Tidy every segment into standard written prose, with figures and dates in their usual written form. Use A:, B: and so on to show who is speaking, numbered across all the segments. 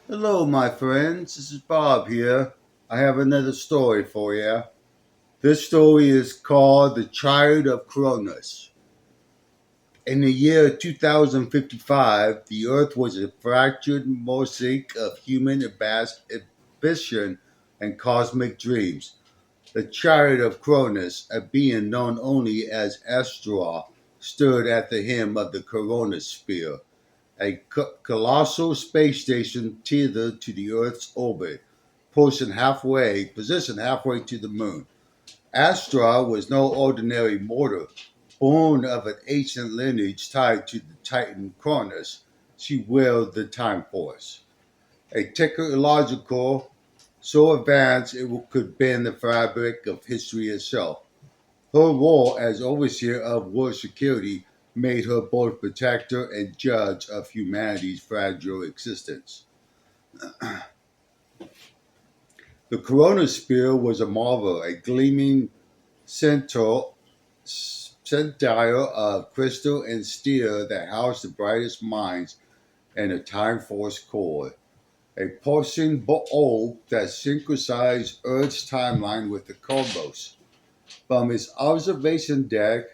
A: Hello, my friends. This is Bob here. I have another story for you. This story is called The Child of Cronus. In the year 2055, the Earth was a fractured mosaic of human ambition and cosmic dreams. The Child of Cronus, a being known only as Astra, stood at the hem of the Coronosphere, a colossal space station tethered to the Earth's orbit, positioned halfway to the moon. Astra was no ordinary mortal, born of an ancient lineage tied to the Titan Cronus. She willed the Time Force, a technological so advanced it could bend the fabric of history itself. Her role as overseer of world security made her both protector and judge of humanity's fragile existence. The Coronasphere was a marvel, a gleaming centaur of crystal and steel that housed the brightest minds in the Time Force core, a pulsing orb that synchronized Earth's timeline with the cosmos. From his observation deck,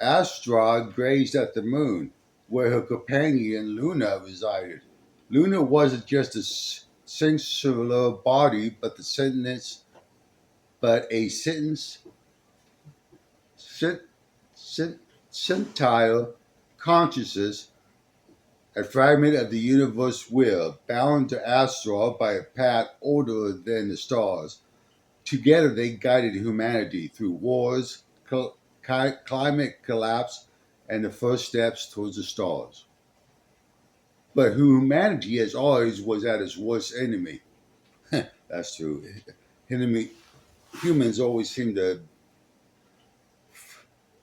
A: Astra gazed at the moon, where her companion Luna resided. Luna wasn't just a singular body, but a cent- centile consciousness, a fragment of the universe wheel, bound to Astra by a path older than the stars. Together they guided humanity through wars, climate collapse, and the first steps towards the stars. But humanity, as always, was at its worst enemy. That's true. Enemy Humans always seem to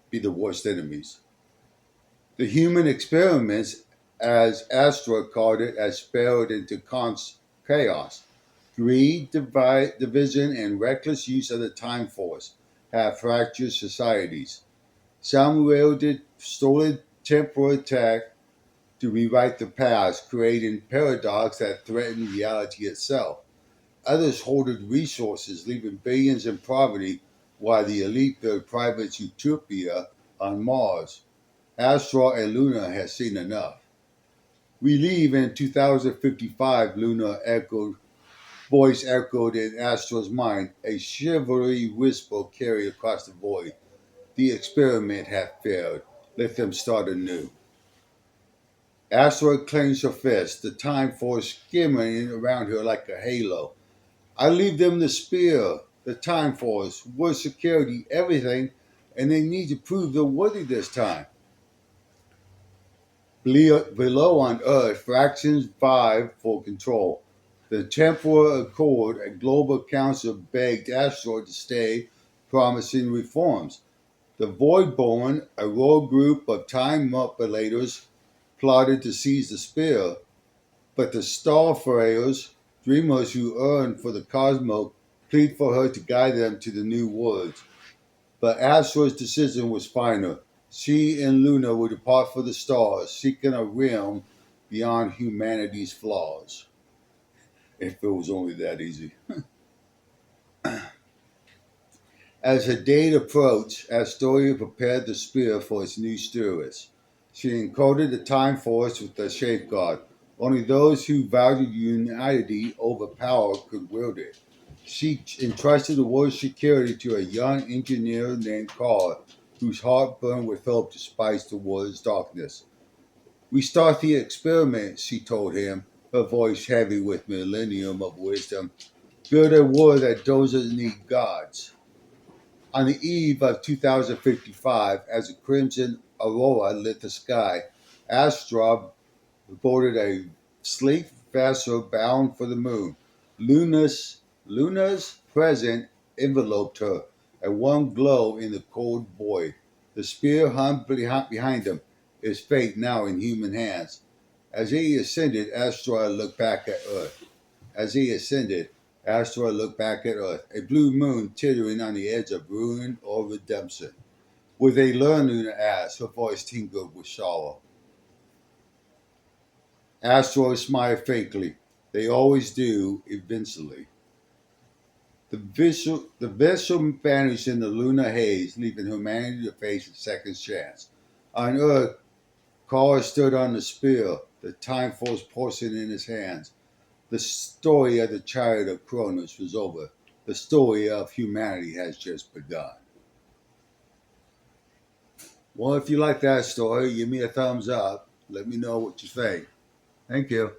A: be the worst enemies. The human experiments, as Astra called it, has spiraled into chaos. Greed, division, and reckless use of the time force have fractured societies. Some wielded stolen temporal attack to rewrite the past, creating paradox that threaten reality itself. Others hoarded resources, leaving billions in poverty, while the elite built private utopia on Mars. Astra and Luna had seen enough. We leave in 2055, voice echoed in Astra's mind, a shivery whisper carried across the void. The experiment had failed. Let them start anew. Astra clenched her fist, the time force skimming around her like a halo. I leave them the spear, the time force, world security, everything, and they need to prove they're worthy this time. Below on Earth, fractions vie for control. The Temporal Accord, a global council, begged Astra to stay, promising reforms. The Voidborn, a rogue group of time manipulators, plotted to seize the spear, but the Starfarers, dreamers who yearn for the cosmos, plead for her to guide them to the new worlds. But Astra's decision was final. She and Luna would depart for the stars, seeking a realm beyond humanity's flaws. If it was only that easy. As her date approached, Astoria prepared the spear for its new stewardess. She encoded the time force with a safeguard. Only those who valued unity over power could wield it. She entrusted the world's security to a young engineer named Carl, whose heart burned with hope to spice the world's darkness. We start the experiment, she told him, her voice heavy with millennium of wisdom. Build a world that doesn't need gods. On the eve of 2055, as a crimson aurora lit the sky, Astra boarded a sleek vessel bound for the moon. Luna's presence enveloped her, a warm glow in the cold void. The spear hung behind him, his fate now in human hands. As he ascended, Astra looked back at Earth. As he ascended, Astra looked back at Earth, a blue moon teetering on the edge of ruin or redemption. Would they learn, Luna asked, her voice tingled with sorrow. Astra smiled faintly. They always do eventually. The vessel vanished in the lunar haze, leaving humanity to face a second chance. On Earth, Carl stood on the spear, the time force pulsing in his hands. The story of the chariot of Cronus was over. The story of humanity has just begun. Well, if you like that story, give me a thumbs up. Let me know what you think. Thank you.